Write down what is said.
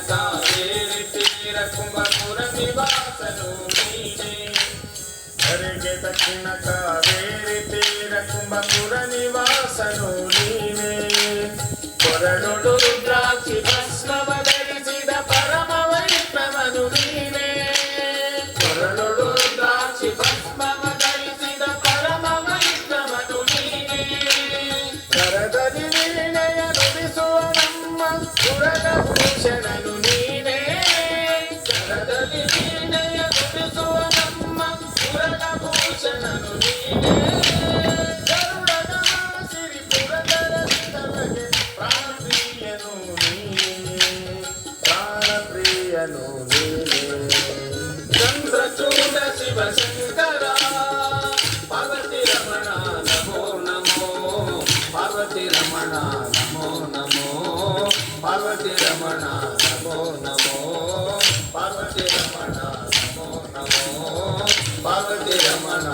ಕಾವೇರಿ ತೀರ ಕುಂಭಪುರ ನಿವಾಸನು ನೀನೇ ಧರೆಗೆ ದಕ್ಷಿಣ ಕಾವೇರಿ ತೀರ ಕುಂಭಪುರ ನಿವಾಸನು ನೀನೇ ಕೊರಳೊಡು ರುದ್ರಾಕ್ಷಿ ಭಸ್ಮವ ಧರಿಸಿದ ಪರಮ ವೈಷ್ಣವನು ನೀನೇ ಕೊರಳೊಡು ರುದ್ರಾಕ್ಷಿ ಭಸ್ಮವ ಧರಿಸಿದ ಪರಮ ವೈಷ್ಣವನು ನೀನೇ ಕರದಲ್ಲಿ ವೀಣೆಯ ನುಡಿಸುವ ನಮ್ಮ ಸುರಭೂಷಣನು ನೀನೇ ಕರದಲ್ಲಿ ವೀಣೆಯ ನುಡಿಸುವ ನಮ್ಮ ಸುರಭೂಷಣನು ನೀನೇ ಚಂದ್ರಚೂಡ ಶಿವಶಂಕರ ಪಾರ್ವತಿ ರಮಣ ನಮೋ ನಮೋ ಪಾರ್ವತಿ ರಮಣ ನಮೋ ನಮೋ ಪಾರ್ವತಿ ರಮಣ ನಮೋ ನಮೋ ಪಾರ್ವತಿ ರಮಣ ನಮೋ ನಮೋ ಪಾರ್ವತಿ ರಮಣ